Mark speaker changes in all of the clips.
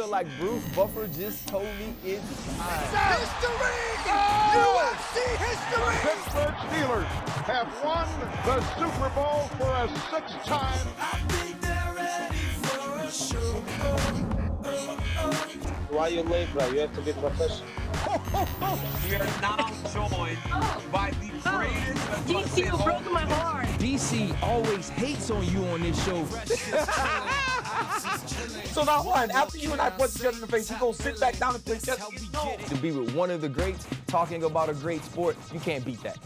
Speaker 1: feel like Bruce Buffer just told me it's time.
Speaker 2: History! Oh! UFC history!
Speaker 3: Pittsburgh Steelers have won the Super Bowl for a 6th time.
Speaker 2: I think they're ready for a show.
Speaker 4: Why you late, bro? You have to be professional.
Speaker 5: We are now joined by the greatest.
Speaker 6: DC, you broke my heart.
Speaker 1: DC always hates on you on this show.
Speaker 7: So now what? After you and I punch each other in the face, you gonna sit back down and play chess? No.
Speaker 1: To be with one of the greats, talking about a great sport, you can't beat that.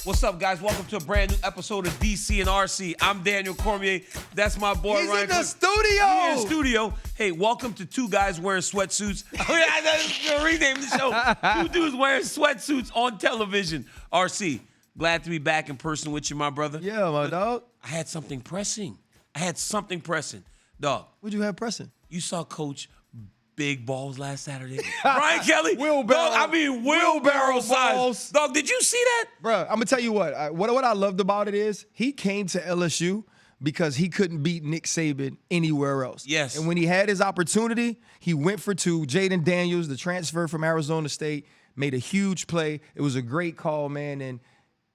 Speaker 5: What's up, guys? Welcome to a brand new episode of DC and RC. I'm Daniel Cormier. That's my boy,
Speaker 7: He's
Speaker 5: Ryan.
Speaker 7: in the studio.
Speaker 5: He's in the studio. Hey, welcome to two guys wearing sweatsuits. Oh, yeah, that's gonna rename the show. Two dudes wearing sweatsuits on television. RC, glad to be back in person with you, my brother.
Speaker 7: Yeah, my dog.
Speaker 5: I had something pressing. Dog,
Speaker 7: What'd you have pressing?
Speaker 5: you saw Coach Big Balls last Saturday. Brian Kelly.
Speaker 7: Wheelbarrow.
Speaker 5: Dog, I mean, wheelbarrow size.
Speaker 7: balls.
Speaker 5: Dog, did you see that?
Speaker 7: Bruh, I'm gonna tell you what. What I loved about it is he came to LSU because he couldn't beat Nick Saban anywhere else.
Speaker 5: Yes.
Speaker 7: And when he had his opportunity, he went for two. Jaden Daniels, the transfer from Arizona State, made a huge play. It was a great call, man. And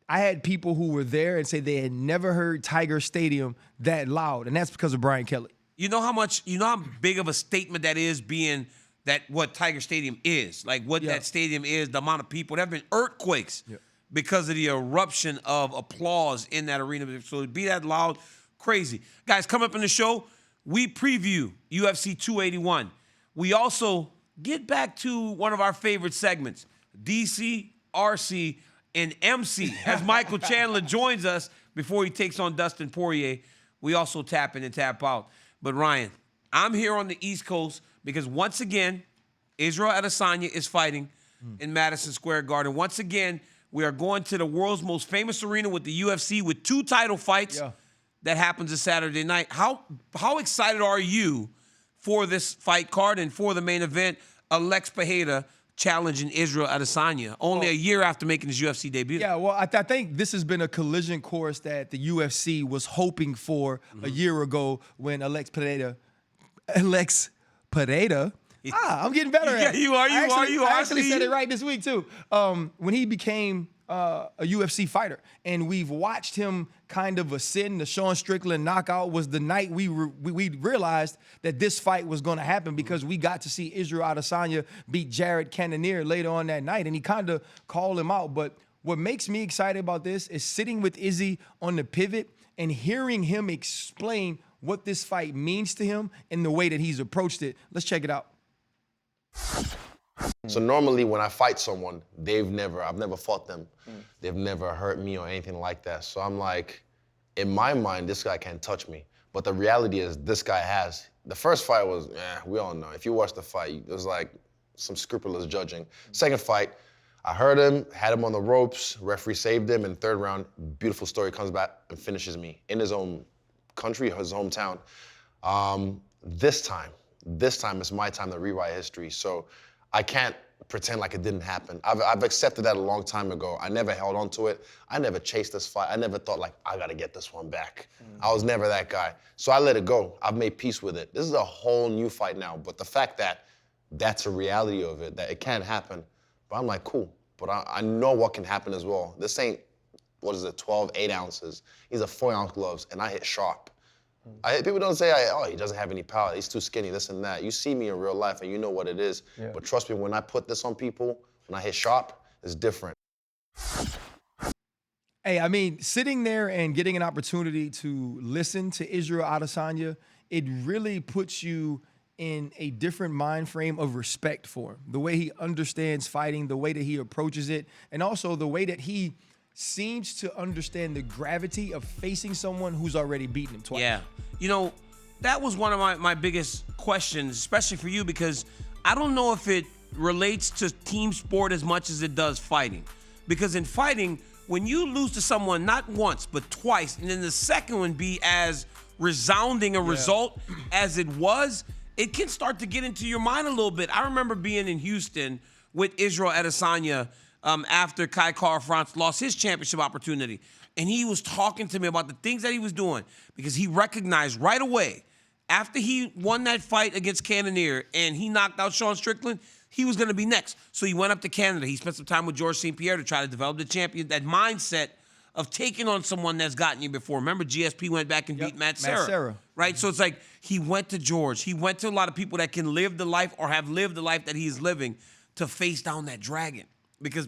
Speaker 7: I had people who were there and say they had never heard Tiger Stadium that loud, and that's because of Brian Kelly.
Speaker 5: You know how big of a statement that is, being that what Tiger Stadium is, like what that stadium is, the amount of people. There have been earthquakes because of the eruption of applause in that arena. So to be that loud, crazy. Guys, coming up in the show, we preview UFC 281. We also get back to one of our favorite segments, DC, RC, and MC, as Michael Chandler joins us before he takes on Dustin Poirier. We also tap in and tap out. But Ryan, I'm here on the East Coast because once again, Israel Adesanya is fighting in Madison Square Garden. Once again, we are going to the world's most famous arena with the UFC with 2 title fights that happens this Saturday night. How excited are you for this fight card and for the main event, Alex Pereira challenging Israel Adesanya only a year after making his UFC debut?
Speaker 7: Yeah, well, I think this has been a collision course that the UFC was hoping for a year ago when Alex Pereira. I'm getting better at it.
Speaker 5: Yeah, you are.
Speaker 7: I actually said it right this week, too. When he became a UFC fighter, and we've watched him kind of ascend. The Sean Strickland knockout was the night we realized that this fight was going to happen because we got to see Israel Adesanya beat Jared Cannonier later on that night, and he kind of called him out. But what makes me excited about this is sitting with Izzy on the pivot and hearing him explain what this fight means to him and the way that he's approached it. Let's check it out.
Speaker 8: So normally when I fight someone, I've never fought them. They've never hurt me or anything like that. So I'm like, in my mind, this guy can't touch me. But the reality is this guy has. The first fight was, we all know. If you watch the fight, it was like some scrupulous judging. Second fight, I heard him, had him on the ropes, referee saved him, and third round, beautiful story, comes back and finishes me in his own country, his hometown. This time is my time to rewrite history. So I can't pretend like it didn't happen. I've accepted that a long time ago. I never held on to it. I never chased this fight. I never thought like, I gotta get this one back. I was never that guy. So I let it go. I've made peace with it. This is a whole new fight now. But the fact that that's a reality of it, that it can't happen, but I'm like, cool. But I know what can happen as well. This ain't, 12, 8 ounces. These are 4-ounce gloves, and I hit sharp. People don't say, he doesn't have any power, he's too skinny, this and that. You see me in real life and you know what it is. Yeah. But trust me, when I put this on people, when I hit sharp, it's different.
Speaker 7: Hey, I mean, sitting there and getting an opportunity to listen to Israel Adesanya, it really puts you in a different mind frame of respect for him. The way he understands fighting, the way that he approaches it, and also the way that he seems to understand the gravity of facing someone who's already beaten him twice.
Speaker 5: Yeah. You know, that was one of my biggest questions, especially for you, because I don't know if it relates to team sport as much as it does fighting. Because in fighting, when you lose to someone not once, but twice, and then the second one be as resounding a result as it was, it can start to get into your mind a little bit. I remember being in Houston with Israel Adesanya after Kai Kara-France lost his championship opportunity. And he was talking to me about the things that he was doing because he recognized right away after he won that fight against Cannonier and he knocked out Sean Strickland, he was going to be next. So he went up to Canada. He spent some time with Georges St. Pierre to try to develop the champion, that mindset of taking on someone that's gotten you before. Remember, GSP went back and beat Matt Serra. Right? So it's like he went to George. He went to a lot of people that can live the life or have lived the life that he's living to face down that dragon. Because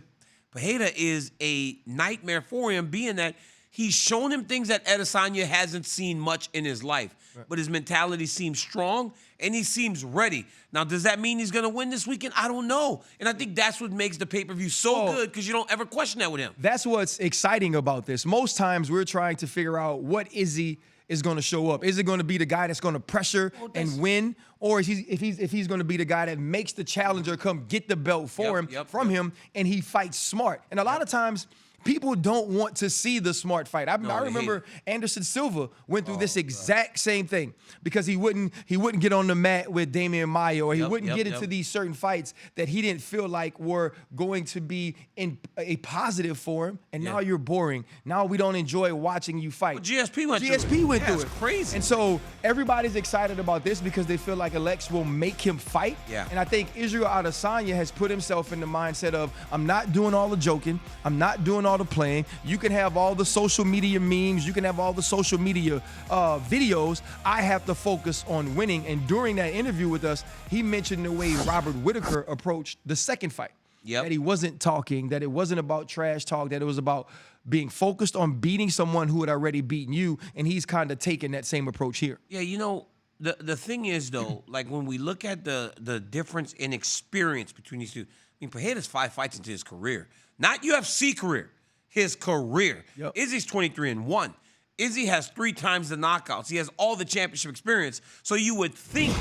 Speaker 5: Pereira is a nightmare for him, being that he's shown him things that Adesanya hasn't seen much in his life. Right. But his mentality seems strong, and he seems ready. Now, does that mean he's going to win this weekend? I don't know. And I think that's what makes the pay-per-view so good, because you don't ever question that with him.
Speaker 7: That's what's exciting about this. Most times we're trying to figure out what Izzy is going to show up. Is it going to be the guy that's going to pressure and win? Or if he's going to be the guy that makes the challenger come get the belt for from him, and he fights smart. And a lot of times, people don't want to see the smart fight. I remember Anderson Silva went through this exact same thing because he wouldn't get on the mat with Damian Maia, or he wouldn't get into these certain fights that he didn't feel like were going to be in a positive for him. And now you're boring. Now we don't enjoy watching you fight.
Speaker 5: Well, GSP went through it.
Speaker 7: It's
Speaker 5: crazy.
Speaker 7: And so everybody's excited about this because they feel like Alex will make him fight.
Speaker 5: Yeah.
Speaker 7: And I think Israel Adesanya has put himself in the mindset of, I'm not doing all the joking. I'm not doing all the playing. You can have all the social media memes. You can have all the social media videos. I have to focus on winning. And during that interview with us, he mentioned the way Robert Whittaker approached the second fight. That he wasn't talking, that it wasn't about trash talk, that it was about being focused on beating someone who had already beaten you. And he's kind of taking that same approach here.
Speaker 5: Yeah, you know, the thing is, though, like when we look at the difference in experience between these two, I mean, Pereira's 5 fights into his career. Not UFC career. His career. Izzy's 23-1. Izzy has 3 times the knockouts. He has all the championship experience. So you would think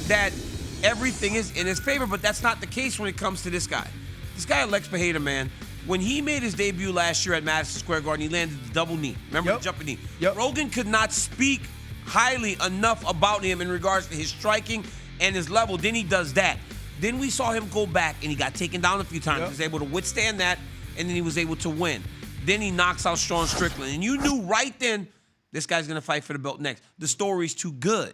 Speaker 5: that everything is in his favor, but that's not the case when it comes to this guy. This guy, Alex Pereira, man, when he made his debut last year at Madison Square Garden, he landed the double knee. Remember the jumping knee? Rogan could not speak highly enough about him in regards to his striking and his level. Then he does that. Then we saw him go back, and he got taken down a few times. He was able to withstand that, and then he was able to win. Then he knocks out Sean Strickland. And you knew right then, this guy's going to fight for the belt next. The story's too good.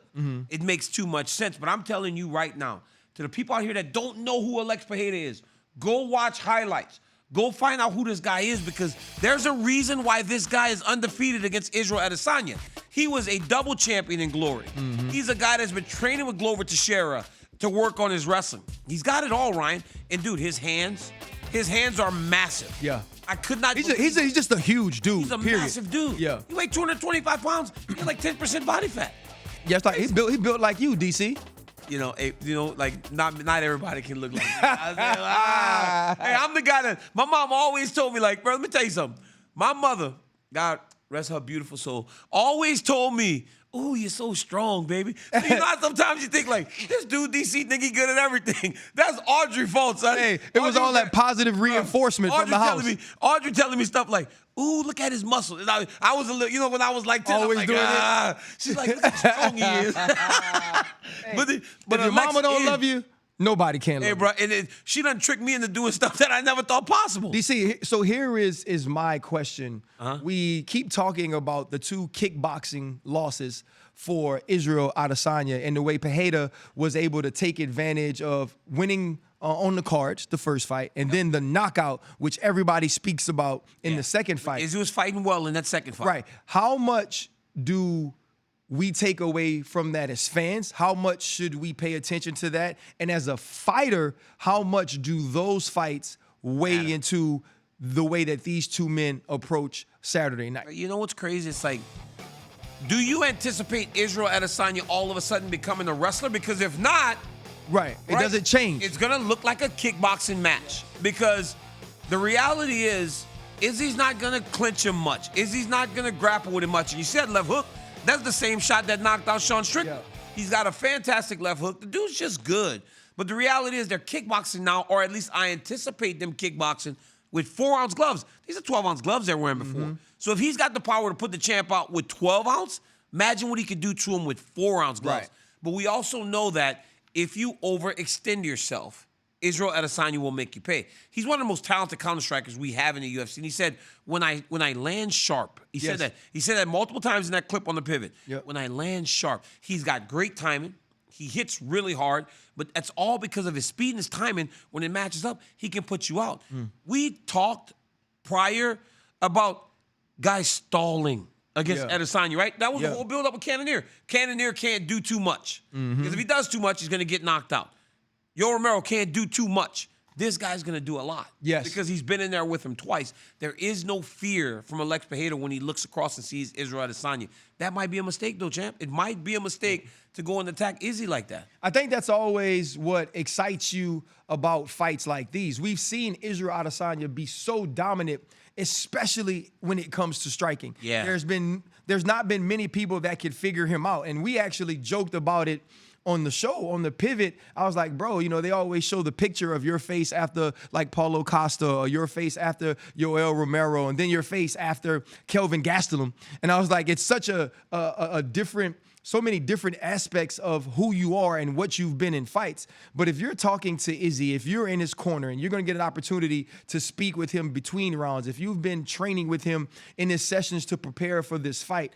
Speaker 5: It makes too much sense. But I'm telling you right now, to the people out here that don't know who Alex Pereira is, go watch highlights. Go find out who this guy is, because there's a reason why this guy is undefeated against Israel Adesanya. He was a double champion in Glory. He's a guy that's been training with Glover Teixeira to work on his wrestling. He's got it all, Ryan. And, dude, his hands are massive. I could not.
Speaker 7: He's just a huge dude.
Speaker 5: He's a massive dude. He weighed 225 pounds. He had like 10% body fat.
Speaker 7: Yeah, it's like he built like you, DC.
Speaker 5: You know, like not everybody can look like me. Hey, I'm the guy that my mom always told me, like, bro, let me tell you something. My mother, God rest her beautiful soul, always told me, "Oh, you're so strong, baby." So, you know how sometimes you think, like, this dude DC think he good at everything. That's Audrey fault, son.
Speaker 7: Hey, it was all that positive reinforcement from the house.
Speaker 5: Audrey telling me stuff like, "Ooh, look at his muscle." And I was a little, you know, when I was like 10,
Speaker 7: always
Speaker 5: I'm like,
Speaker 7: doing it.
Speaker 5: She's like, look how strong he is. But
Speaker 7: if your mama don't love you, nobody can love you.
Speaker 5: Hey, bro, and she done tricked me into doing stuff that I never thought possible.
Speaker 7: DC, so here is my question. We keep talking about the 2 kickboxing losses for Israel Adesanya and the way Pereira was able to take advantage of winning on the cards, the first fight, and then the knockout, which everybody speaks about in the second fight.
Speaker 5: He was fighting well in that second fight.
Speaker 7: Right. How much do we take away from that as fans? How much should we pay attention to that? And as a fighter, how much do those fights weigh into the way that these 2 men approach Saturday night?
Speaker 5: You know what's crazy? It's like, do you anticipate Israel Adesanya all of a sudden becoming a wrestler? Because if not,
Speaker 7: it doesn't change.
Speaker 5: It's going to look like a kickboxing match, because the reality is Izzy's not going to clinch him much. Izzy's not going to grapple with him much. And you said left hook. That's the same shot that knocked out Sean Strickland. He's got a fantastic left hook. The dude's just good. But the reality is they're kickboxing now, or at least I anticipate them kickboxing with 4-ounce gloves. These are 12-ounce gloves they're wearing before. So if he's got the power to put the champ out with 12-ounce, imagine what he could do to him with 4-ounce gloves. But we also know that if you overextend yourself, Israel Adesanya will make you pay. He's one of the most talented counter strikers we have in the UFC. And he said, when I land sharp, he said that. He said that multiple times in that clip on the pivot.
Speaker 7: Yep.
Speaker 5: When I land sharp, he's got great timing. He hits really hard, but that's all because of his speed and his timing. When it matches up, he can put you out. We talked prior about guys stalling against Adesanya, right? That was the whole build-up with Cannonier. Cannonier can't do too much. Because if he does too much, he's going to get knocked out. Yo Romero can't do too much. This guy's going to do a lot.
Speaker 7: Yes.
Speaker 5: Because he's been in there with him twice. There is no fear from Alex Pereira when he looks across and sees Israel Adesanya. That might be a mistake, though, champ. It might be a mistake to go and attack Izzy like that.
Speaker 7: I think that's always what excites you about fights like these. We've seen Israel Adesanya be so dominant, especially when it comes to striking.
Speaker 5: Yeah.
Speaker 7: There's not been many people that could figure him out. And we actually joked about it on the show, on the pivot. I was like, bro, you know, they always show the picture of your face after like Paulo Costa, or your face after Yoel Romero, and then your face after Kelvin Gastelum. And I was like, it's such a different, so many different aspects of who you are and what you've been in fights. But if you're talking to Izzy, if you're in his corner and you're going to get an opportunity to speak with him between rounds, if you've been training with him in his sessions to prepare for this fight,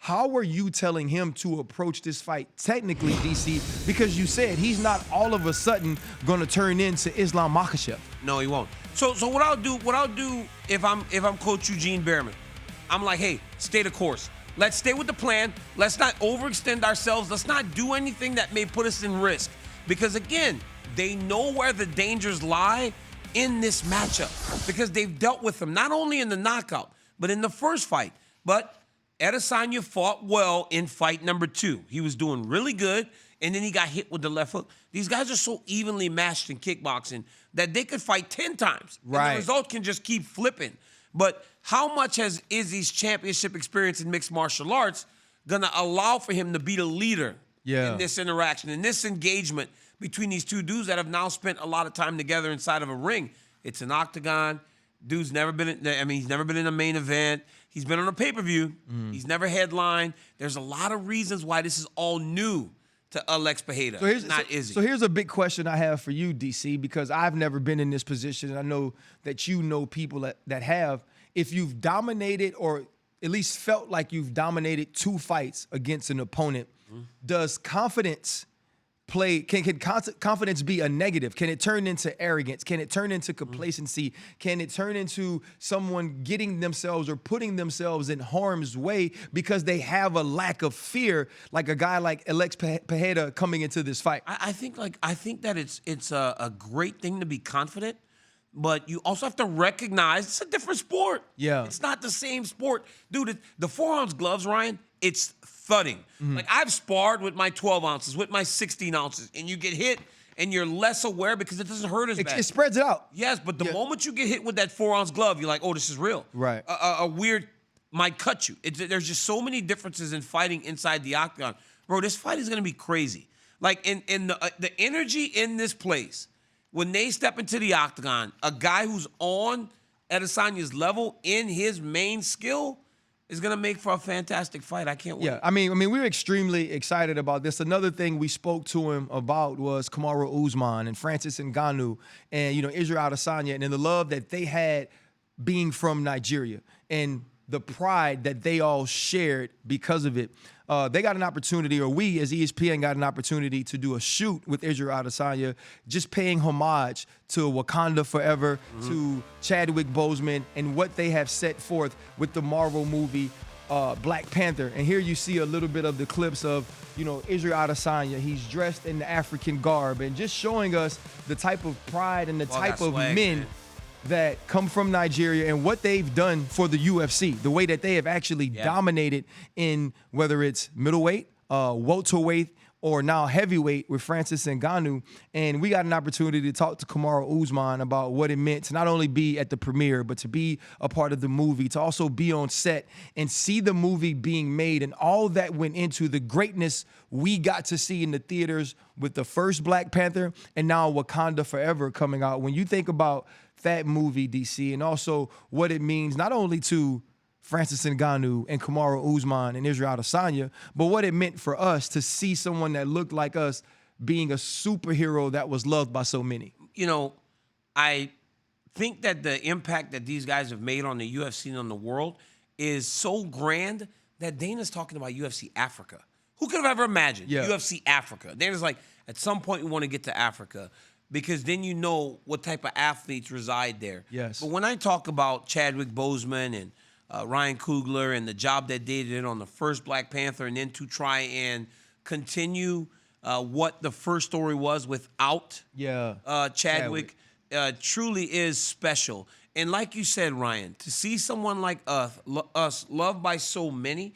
Speaker 7: how are you telling him to approach this fight technically, DC? Because you said he's not all of a sudden going to turn into Islam Makhachev.
Speaker 5: No, he won't. So what I'll do if I'm Coach Eugene Behrman, I'm like, hey, stay the course. Let's stay with the plan. Let's not overextend ourselves. Let's not do anything that may put us in risk. Because again, they know where the dangers lie in this matchup. Because they've dealt with them, not only in the knockout, but in the first fight. But Adesanya fought well in fight number 2. He was doing really good, and then he got hit with the left hook. These guys are so evenly matched in kickboxing that they could fight 10 times.
Speaker 7: Right.
Speaker 5: And the result can just keep flipping. But how much has Izzy's championship experience in mixed martial arts going to allow for him to be the leader in this interaction, in this engagement between these two dudes that have now spent a lot of time together inside of a ring? It's an octagon. Dude's never been he's never been in a main event. He's been on a pay-per-view. He's never headlined. There's a lot of reasons why this is all new to Alex Pereira, not Izzy.
Speaker 7: So here's a big question I have for you, DC, because I've never been in this position, and I know that you know people that have. If you've dominated, or at least felt like you've dominated 2 fights against an opponent, does confidence play? Can confidence be a negative? Can it turn into arrogance? Can it turn into complacency? Can it turn into someone getting themselves or putting themselves in harm's way because they have a lack of fear, like a guy like Alex Pereira coming into this fight?
Speaker 5: I think that it's a great thing to be confident, but you also have to recognize it's a different sport.
Speaker 7: Yeah.
Speaker 5: It's not the same sport. Dude, the 4-ounce gloves, Ryan, it's thudding. Like, I've sparred with my 12 ounces, with my 16 ounces, and you get hit and you're less aware because it doesn't hurt as bad.
Speaker 7: It spreads it out.
Speaker 5: Yes, but the moment you get hit with that 4-ounce glove, you're like, oh, this is real.
Speaker 7: Right.
Speaker 5: A weird might cut you. There's just so many differences in fighting inside the octagon. Bro, this fight is going to be crazy. Like, in the energy in this place, when they step into the octagon, a guy who's on Adesanya's level in his main skill is going to make for a fantastic fight. I can't wait.
Speaker 7: Yeah, I mean, we were extremely excited about this. Another thing we spoke to him about was Kamaru Usman and Francis Ngannou and, you know, Israel Adesanya, and the love that they had being from Nigeria and the pride that they all shared because of it. They got an opportunity, or we as ESPN got an opportunity to do a shoot with Israel Adesanya, just paying homage to Wakanda Forever, to Chadwick Boseman, and what they have set forth with the Marvel movie Black Panther. And here you see a little bit of the clips of, you know, Israel Adesanya. He's dressed in the African garb and just showing us the type of pride and the type of
Speaker 5: swag,
Speaker 7: men that come from Nigeria and what they've done for the UFC, the way that they have actually dominated in whether it's middleweight, welterweight, or now heavyweight with Francis Ngannou. And we got an opportunity to talk to Kamaru Usman about what it meant to not only be at the premiere, but to be a part of the movie, to also be on set and see the movie being made and all that went into the greatness we got to see in the theaters with the first Black Panther and now Wakanda Forever coming out. When you think about that movie, DC, and also what it means not only to Francis Ngannou and Kamaru Usman and Israel Adesanya, but what it meant for us to see someone that looked like us being a superhero that was loved by so many.
Speaker 5: I think that the impact that these guys have made on the UFC and on the world is so grand that Dana's talking about UFC Africa. Who could have ever imagined UFC Africa? Dana's like, at some point we want to get to Africa because then you know what type of athletes reside there.
Speaker 7: Yes.
Speaker 5: But when I talk about Chadwick Boseman and Ryan Coogler and the job that they did on the first Black Panther and then to try and continue what the first story was without Chadwick. Truly is special. And like you said, Ryan, to see someone like us loved by so many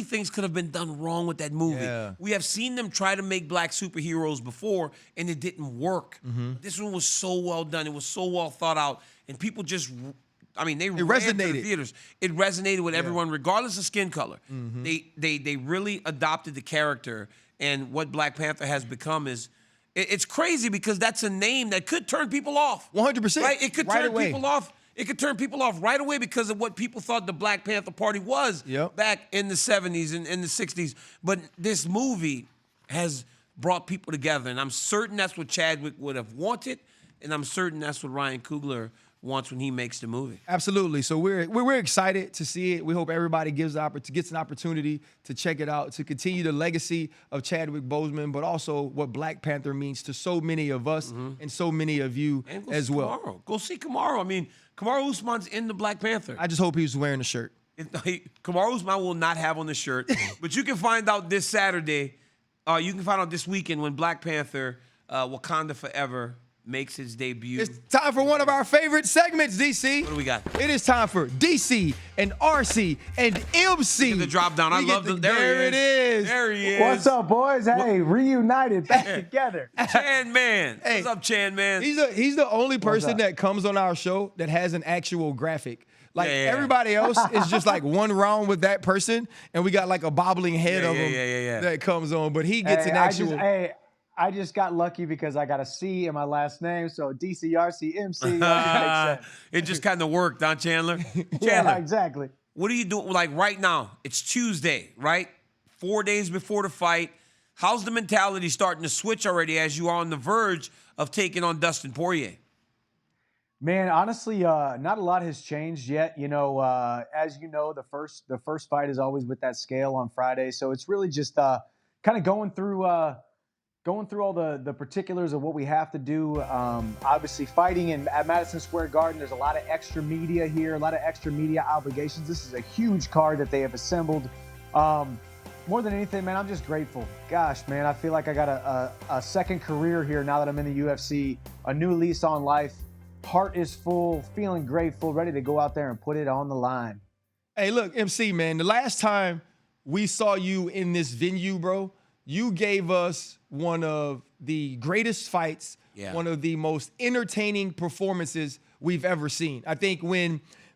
Speaker 5: things could have been done wrong with that movie.
Speaker 7: Yeah.
Speaker 5: We have seen them try to make black superheroes before, and it didn't work.
Speaker 7: Mm-hmm.
Speaker 5: This one was so well done. It was so well thought out, and people just, they ran
Speaker 7: resonated.
Speaker 5: to the theaters. It resonated with everyone, regardless of skin color.
Speaker 7: Mm-hmm.
Speaker 5: They really adopted the character, and what Black Panther has become is, it's crazy because that's a name that could turn people off.
Speaker 7: 100%.
Speaker 5: Right? It could
Speaker 7: right
Speaker 5: turn
Speaker 7: away.
Speaker 5: people off. It could turn people off right away because of what people thought the Black Panther Party was back in the 70s and in the 60s. But this movie has brought people together, and I'm certain that's what Chadwick would have wanted, and I'm certain that's what Ryan Coogler wants when he makes the movie.
Speaker 7: Absolutely. So we're excited to see it. We hope everybody gets an opportunity to check it out, to continue the legacy of Chadwick Boseman, but also what Black Panther means to so many of us and so many of you
Speaker 5: And
Speaker 7: as well.
Speaker 5: Kamaru. Go see Kamaru. Kamaru Usman's in the Black Panther.
Speaker 7: I just hope he was wearing a shirt.
Speaker 5: Kamaru Usman will not have on the shirt, but you can find out this Saturday. You can find out this weekend when Black Panther, Wakanda Forever, makes his debut.
Speaker 7: It's time for one of our favorite segments, DC.
Speaker 5: What do we got?
Speaker 7: It is time for DC and RC and MC.
Speaker 5: Get the drop down. I love them. There
Speaker 7: it is.
Speaker 5: There he is.
Speaker 9: What's up, boys? Hey, reunited, back together.
Speaker 5: Chan Man.
Speaker 7: Hey,
Speaker 5: What's up, Chan Man?
Speaker 7: He's the only person that comes on our show that has an actual graphic. Like everybody else is just like one round with that person, and we got like a bobbling head of him that comes on. But he gets an actual.
Speaker 9: I just got lucky because I got a C in my last name, so DCRC MC makes sense.
Speaker 5: It just kind of worked, huh, Chandler? Chandler,
Speaker 9: Yeah, exactly.
Speaker 5: what are you doing? Like right now, it's Tuesday, right? 4 days before the fight. How's the mentality starting to switch already as you are on the verge of taking on Dustin Poirier?
Speaker 9: Man, honestly, not a lot has changed yet. As you know, the first fight is always with that scale on Friday, so it's really just kind of going through all the particulars of what we have to do. Obviously, fighting at Madison Square Garden, there's a lot of extra media here, a lot of extra media obligations. This is a huge card that they have assembled. More than anything, man, I'm just grateful. Gosh, man, I feel like I got a second career here now that I'm in the UFC, a new lease on life. Heart is full, feeling grateful, ready to go out there and put it on the line.
Speaker 7: Hey, look, MC, man, the last time we saw you in this venue, bro, you gave us one of the greatest fights, one of the most entertaining performances we've ever seen. I think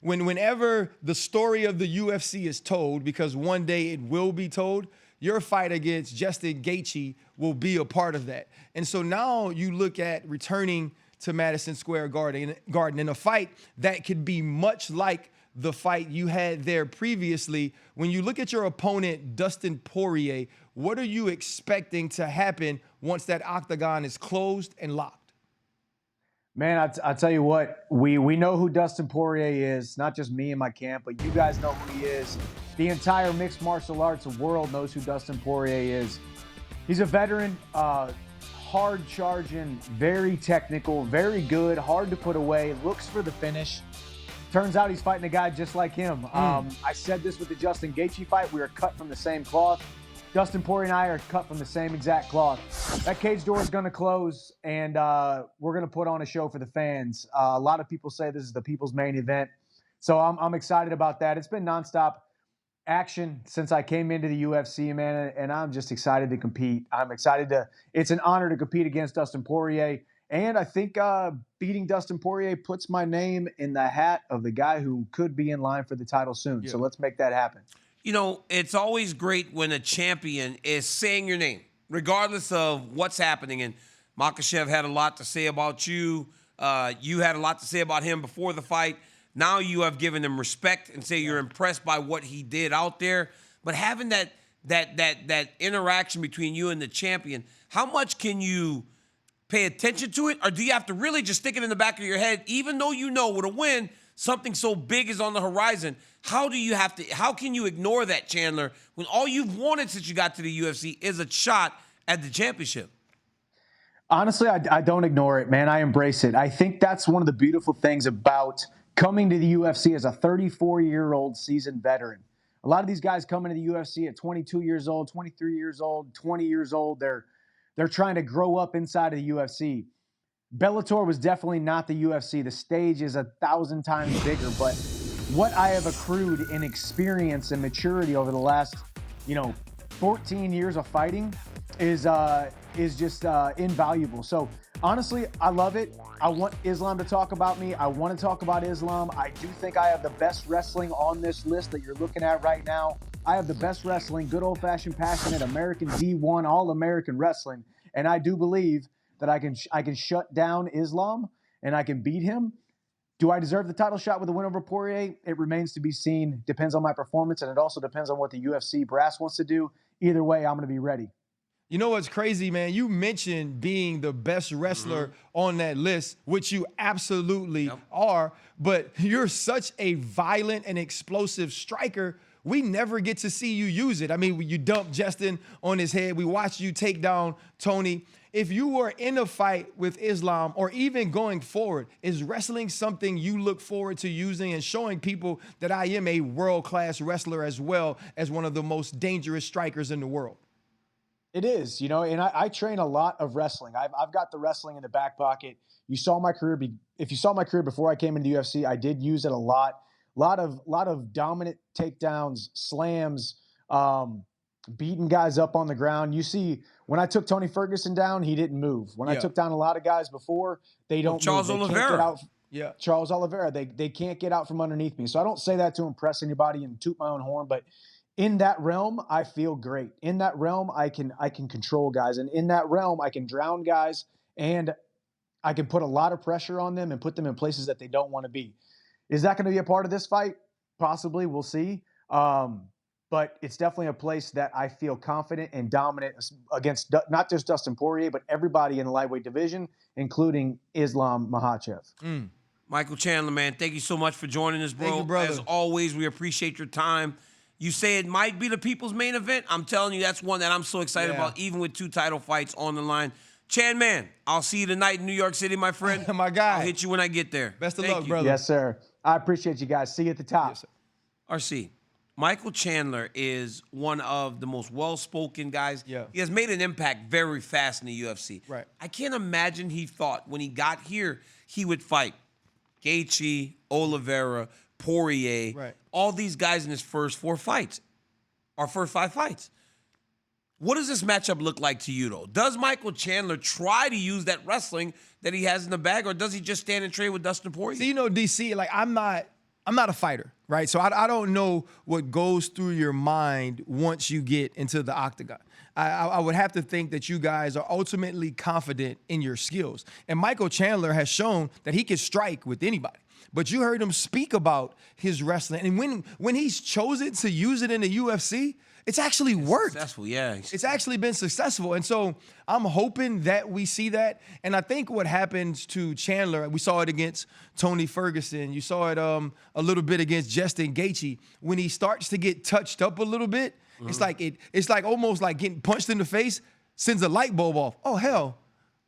Speaker 7: whenever the story of the UFC is told, because one day it will be told, your fight against Justin Gaethje will be a part of that. And so now you look at returning to Madison Square Garden in a fight that could be much like the fight you had there previously. When you look at your opponent, Dustin Poirier, what are you expecting to happen once that octagon is closed and locked?
Speaker 9: Man, I tell you what, we know who Dustin Poirier is, not just me and my camp, but you guys know who he is. The entire mixed martial arts world knows who Dustin Poirier is. He's a veteran, hard charging, very technical, very good, hard to put away, looks for the finish. Turns out he's fighting a guy just like him. I said this with the Justin Gaethje fight. We are cut from the same cloth. Dustin Poirier and I are cut from the same exact cloth. That cage door is going to close, and we're going to put on a show for the fans. A lot of people say this is the people's main event, so I'm excited about that. It's been nonstop action since I came into the UFC, man, and I'm just excited to compete. It's an honor to compete against Dustin Poirier, and I think beating Dustin Poirier puts my name in the hat of the guy who could be in line for the title soon. So let's make that happen.
Speaker 5: You know, it's always great when a champion is saying your name, regardless of what's happening. And Makhachev had a lot to say about you. You had a lot to say about him before the fight. Now you have given him respect and say you're impressed by what he did out there. But having that interaction between you and the champion, how much can you pay attention to it, or do you have to really just stick it in the back of your head, even though you know with a win, something so big is on the horizon? How can you ignore that, Chandler, when all you've wanted since you got to the UFC is a shot at the championship?
Speaker 9: Honestly, I don't ignore it, man. I embrace it. I think that's one of the beautiful things about coming to the UFC as a 34-year-old seasoned veteran. A lot of these guys come into the UFC at 22 years old, 23 years old, 20 years old. They're trying to grow up inside of the UFC. Bellator was definitely not the UFC. The stage is 1,000 times bigger, but what I have accrued in experience and maturity over the last, 14 years of fighting is just invaluable. So honestly, I love it. I want Islam to talk about me. I want to talk about Islam. I do think I have the best wrestling on this list that you're looking at right now. I have the best wrestling, good old-fashioned, passionate American D1, all-American wrestling, and I do believe that I can shut down Islam and I can beat him. Do I deserve the title shot with the win over Poirier? It remains to be seen. Depends on my performance, and it also depends on what the UFC brass wants to do. Either way, I'm going to be ready.
Speaker 7: You know what's crazy, man? You mentioned being the best wrestler on that list, which you absolutely are, but you're such a violent and explosive striker. We never get to see you use it. I mean, you dumped Justin on his head. We watched you take down Tony. If you were in a fight with Islam or even going forward, is wrestling something you look forward to using and showing people that I am a world-class wrestler as well as one of the most dangerous strikers in the world?
Speaker 9: It is, and I train a lot of wrestling. I've got the wrestling in the back pocket. You saw my career. If you saw my career before I came into the UFC, I did use it a lot. Lot of dominant takedowns, slams, beating guys up on the ground. You see, when I took Tony Ferguson down, he didn't move. When I took down a lot of guys before, they don't
Speaker 5: Charles
Speaker 9: move.
Speaker 5: Oliveira.
Speaker 9: Charles Oliveira. They can't get out from underneath me. So I don't say that to impress anybody and toot my own horn, but in that realm, I feel great. In that realm, I can control guys. And in that realm, I can drown guys and I can put a lot of pressure on them and put them in places that they don't want to be. Is that going to be a part of this fight? Possibly. We'll see. But it's definitely a place that I feel confident and dominant against not just Dustin Poirier, but everybody in the lightweight division, including Islam Makhachev.
Speaker 5: Michael Chandler, man, thank you so much for joining us, bro.
Speaker 7: Thank you, brother.
Speaker 5: As always, we appreciate your time. You say it might be the people's main event. I'm telling you, that's one that I'm so excited about, even with 2 title fights on the line. Chan, man, I'll see you tonight in New York City, my friend.
Speaker 7: My guy.
Speaker 5: I'll hit you when I get there.
Speaker 7: Best of luck, brother.
Speaker 9: Yes, sir. I appreciate you guys. See you at the top.
Speaker 7: Yes, sir.
Speaker 5: RC, Michael Chandler is one of the most well-spoken guys.
Speaker 7: Yeah.
Speaker 5: He has made an impact very fast in the UFC.
Speaker 7: Right.
Speaker 5: I can't imagine he thought when he got here he would fight Gaethje, Oliveira, Poirier, all these guys in his first 4 fights, or first 5 fights. What does this matchup look like to you, though? Does Michael Chandler try to use that wrestling that he has in the bag, or does he just stand and trade with Dustin Poirier?
Speaker 7: See, DC, like I'm not a fighter, right? So I don't know what goes through your mind once you get into the octagon. I would have to think that you guys are ultimately confident in your skills. And Michael Chandler has shown that he can strike with anybody. But you heard him speak about his wrestling. And when he's chosen to use it in the UFC, it's actually worked.
Speaker 5: Successful, yeah.
Speaker 7: It's actually been successful. And so I'm hoping that we see that. And I think what happens to Chandler, we saw it against Tony Ferguson. You saw it a little bit against Justin Gaethje. When he starts to get touched up a little bit, it's like almost like getting punched in the face, sends a light bulb off. Oh, hell,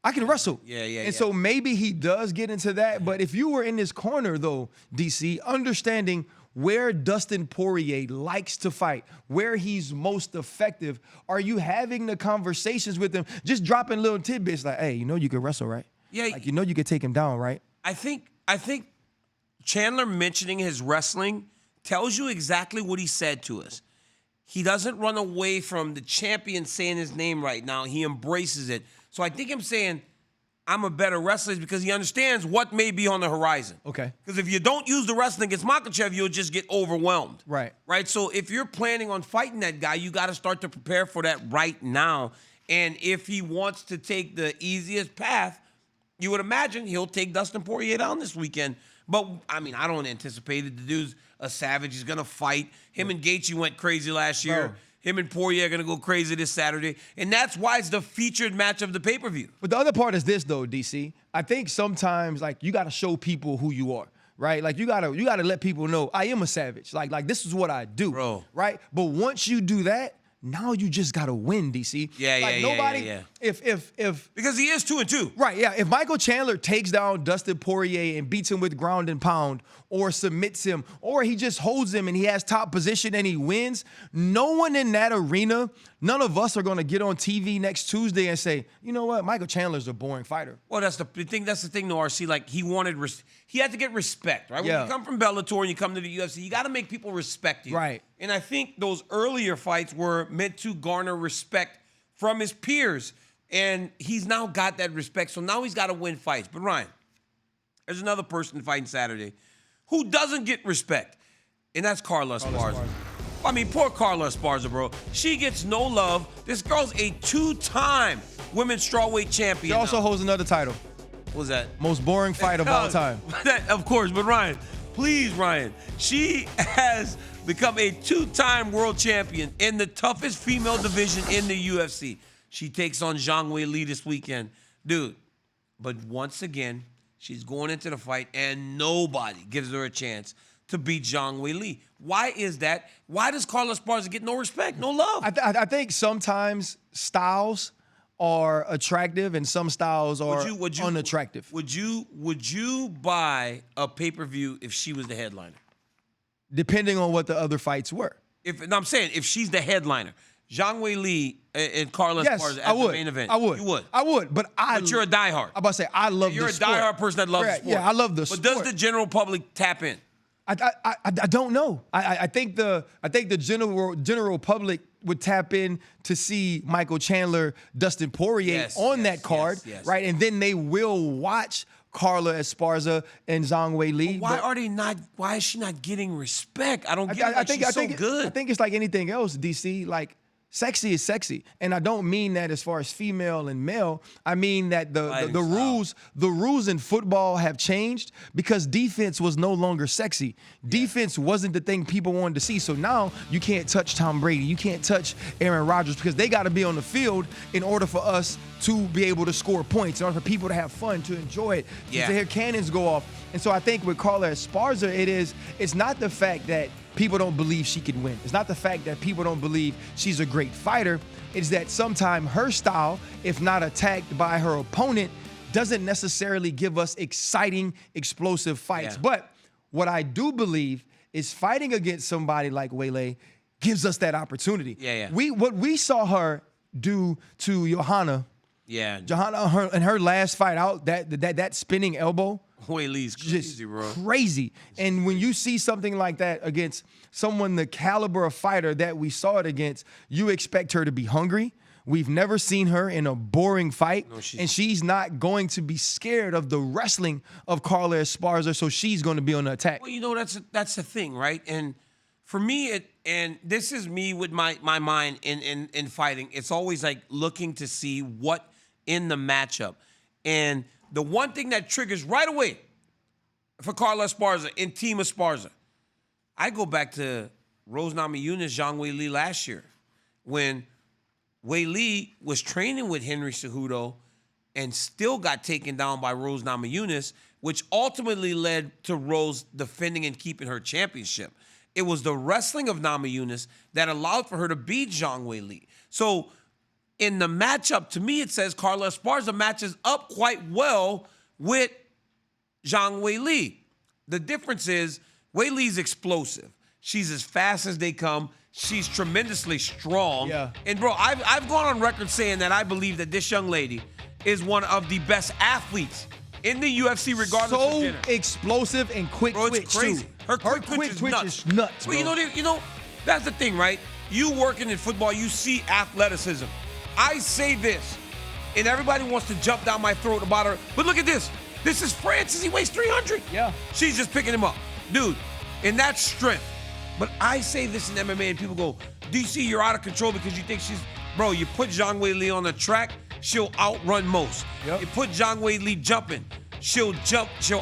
Speaker 7: I can wrestle. And so maybe he does get into that. But if you were in this corner, though, DC, understanding where Dustin Poirier likes to fight, where he's most effective, are you having the conversations with him, just dropping little tidbits like, hey, you can wrestle, right?
Speaker 5: Yeah.
Speaker 7: Like, you can take him down, right?
Speaker 5: I think Chandler mentioning his wrestling tells you exactly what he said to us. He doesn't run away from the champion saying his name right now. He embraces it. So I think him saying, I'm a better wrestler because he understands what may be on the horizon.
Speaker 7: Okay.
Speaker 5: Because if you don't use the wrestling against Makhachev, you'll just get overwhelmed.
Speaker 7: Right.
Speaker 5: Right? So if you're planning on fighting that guy, you got to start to prepare for that right now. And if he wants to take the easiest path, you would imagine he'll take Dustin Poirier down this weekend. But, I mean, I don't anticipate it. The dude's a savage. He's going to fight. Him and Gaethje went crazy last year.
Speaker 7: Bro.
Speaker 5: Him and Poirier are going to go crazy this Saturday. And that's why it's the featured match of the pay-per-view.
Speaker 7: But the other part is this, though, DC. I think sometimes, like, you got to show people who you are, right? Like, you gotta let people know, I am a savage. Like this is what I do,
Speaker 5: Bro.
Speaker 7: right? But once you do that, now you just got to win, DC.
Speaker 5: Yeah.
Speaker 7: If
Speaker 5: Because he is 2-2.
Speaker 7: Right, yeah. If Michael Chandler takes down Dustin Poirier and beats him with ground and pound or submits him or he just holds him and he has top position and he wins, no one in that arena, none of us are going to get on TV next Tuesday and say, you know what, Michael Chandler's a boring fighter.
Speaker 5: Well, that's the thing, though, RC. Like, he had to get respect, right?
Speaker 7: Yeah.
Speaker 5: When you come from Bellator and you come to the UFC, you got to make people respect you.
Speaker 7: Right.
Speaker 5: And I think those earlier fights were meant to garner respect from his peers. And he's now got that respect, so now he's got to win fights. But, Ryan, there's another person fighting Saturday who doesn't get respect, and that's Carla Esparza. I mean, poor Carla Esparza, bro. She gets no love. This girl's a 2-time women's strawweight champion.
Speaker 7: He also holds another title.
Speaker 5: What was that?
Speaker 7: Most boring fight of all time.
Speaker 5: Of course, but Ryan, please, Ryan. She has become a 2-time world champion in the toughest female division in the UFC. She takes on Zhang Weili this weekend. Dude, but once again, she's going into the fight and nobody gives her a chance to beat Zhang Weili. Why is that? Why does Carla Esparza get no respect, no love?
Speaker 7: I think sometimes styles are attractive and some styles are unattractive.
Speaker 5: Would you buy a pay-per-view if she was the headliner?
Speaker 7: Depending on what the other fights were.
Speaker 5: I'm saying if she's the headliner, Zhang Weili and Carla Esparza as the main event.
Speaker 7: I would.
Speaker 5: You would.
Speaker 7: I would, but
Speaker 5: you're a diehard.
Speaker 7: I'm about to say I love
Speaker 5: You're
Speaker 7: the sport.
Speaker 5: a diehard person that loves the sport.
Speaker 7: Yeah, I love the sport.
Speaker 5: But does the general public tap in?
Speaker 7: I don't know. I think the general public would tap in to see Michael Chandler, Dustin Poirier on that card, right? And then they will watch Carla Esparza and Zhang Weili.
Speaker 5: Why is she not getting respect? I don't get it. She's so good.
Speaker 7: I think it's like anything else, DC. Like, sexy is sexy, and I don't mean that as far as female and male. I mean that the rules in football have changed because defense was no longer sexy. Defense wasn't the thing people wanted to see. So now you can't touch Tom Brady, you can't touch Aaron Rodgers because they got to be on the field in order for us to be able to score points, in order for people to have fun, to enjoy it, to hear cannons go off. And so I think with Carla Esparza, it's not the fact that people don't believe she can win. It's not the fact that people don't believe she's a great fighter. It's that sometimes her style, if not attacked by her opponent, doesn't necessarily give us exciting, explosive fights.
Speaker 5: Yeah.
Speaker 7: But what I do believe is fighting against somebody like Weili gives us that opportunity. What we saw her do to Johanna. Johanna in her last fight out, that spinning elbow.
Speaker 5: Weili's crazy, bro.
Speaker 7: Crazy. And when you see something like that against someone the caliber of fighter that we saw it against, you expect her to be hungry. We've never seen her in a boring fight, and she's not going to be scared of the wrestling of Carla Esparza, so she's going to be on the attack.
Speaker 5: Well, you know, that's the thing, right? And for me, and this is me with my mind in fighting, it's always like looking to see what in the matchup. And the one thing that triggers right away for Carla Esparza and Team Esparza, I go back to Rose Namajunas, Zhang Weili last year when Weili was training with Henry Cejudo and still got taken down by Rose Namajunas, which ultimately led to Rose defending and keeping her championship. It was the wrestling of Namajunas that allowed for her to beat Zhang Weili. So in the matchup, to me, it says Carla Esparza matches up quite well with Zhang Weili. The difference is Weili's explosive. She's as fast as they come. She's tremendously strong.
Speaker 7: Yeah.
Speaker 5: And, bro, I've gone on record saying that I believe that this young lady is one of the best athletes in the UFC, regardless of gender.
Speaker 7: So explosive and quick
Speaker 5: Bro,
Speaker 7: twitch,
Speaker 5: it's crazy.
Speaker 7: too.
Speaker 5: Her quick twitch is nuts.
Speaker 7: bro.
Speaker 5: Well, you know, that's the thing, right? You working in football, you see athleticism. I say this, and everybody wants to jump down my throat about her, but look at this. This is Francis. He weighs 300.
Speaker 7: Yeah.
Speaker 5: She's just picking him up. Dude, and that's strength. But I say this in MMA, and people go, DC, you're out of control because you think she's... Bro, you put Zhang Weili on the track, she'll outrun most.
Speaker 7: Yep.
Speaker 5: You put Zhang Weili jumping, she'll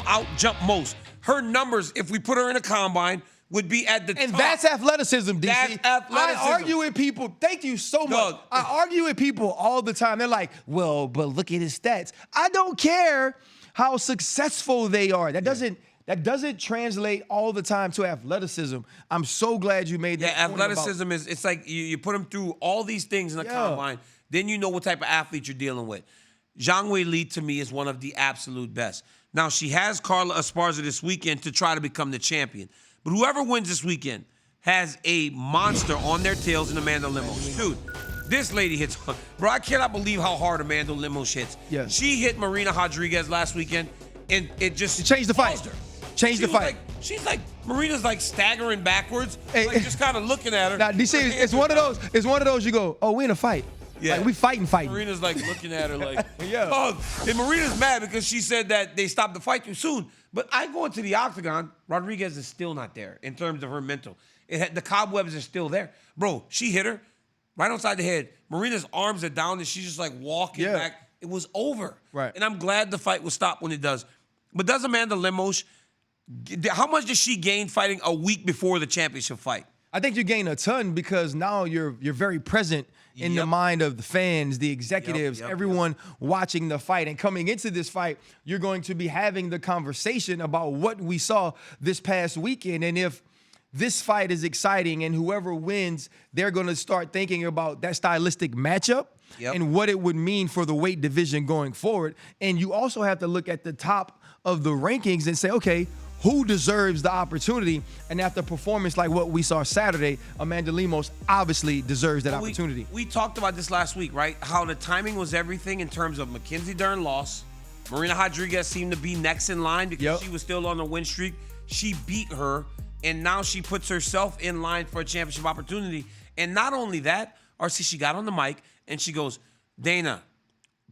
Speaker 5: out-jump most. her numbers, if we put her in a combine, would be at the
Speaker 7: And
Speaker 5: top.
Speaker 7: that's athleticism, DC.
Speaker 5: That's athleticism.
Speaker 7: I argue with people. Thank you so much.
Speaker 5: Doug.
Speaker 7: I argue with people all the time. They're like, well, but look at his stats. I don't care how successful they are. That doesn't translate all the time to athleticism. I'm so glad you made that point about-
Speaker 5: athleticism is, it's like you put them through all these things in a combine, then you know what type of athlete you're dealing with. Zhang Weili, to me, is one of the absolute best. Now, she has Carla Esparza this weekend to try to become the champion. But whoever wins this weekend has a monster on their tails in Amanda Lemos. Dude, this lady hits. Bro, I cannot believe how hard Amanda Lemos hits.
Speaker 7: Yes.
Speaker 5: She hit Marina Rodriguez last weekend, and it just
Speaker 7: changed the fight.
Speaker 5: paused her.
Speaker 7: Changed the fight.
Speaker 5: She's like, Marina's like staggering backwards,
Speaker 7: Hey,
Speaker 5: like just kind of looking at her.
Speaker 7: Now, DC,
Speaker 5: Her
Speaker 7: it's
Speaker 5: hands
Speaker 7: one
Speaker 5: are
Speaker 7: of those. It's one of those. You go, oh, we in a fight.
Speaker 5: Yeah.
Speaker 7: Like, we fighting.
Speaker 5: Marina's like looking at her like,
Speaker 7: Yeah.
Speaker 5: oh. And Marina's mad because she said that they stopped the fight too soon. But I go into the octagon, Rodriguez is still not there in terms of her mental. The cobwebs are still there. Bro, she hit her right outside the head. Marina's arms are down and she's just like walking back. It was over.
Speaker 7: Right.
Speaker 5: And I'm glad the fight will stop when it does. But does Amanda Lemos, how much does she gain fighting a week before the championship fight?
Speaker 7: I think you gain a ton because now you're very present in the mind of the fans, the executives, everyone watching the fight. And coming into this fight, you're going to be having the conversation about what we saw this past weekend. And if this fight is exciting and whoever wins, they're going to start thinking about that stylistic matchup and what it would mean for the weight division going forward. And you also have to look at the top of the rankings and say, okay, who deserves the opportunity? And after a performance like what we saw Saturday, Amanda Lemos obviously deserves that opportunity.
Speaker 5: We talked about this last week, right? How the timing was everything in terms of Mackenzie Dern loss. Marina Rodriguez seemed to be next in line because she was still on the win streak. She beat her, and now she puts herself in line for a championship opportunity. And not only that, RC, she got on the mic and she goes, Dana,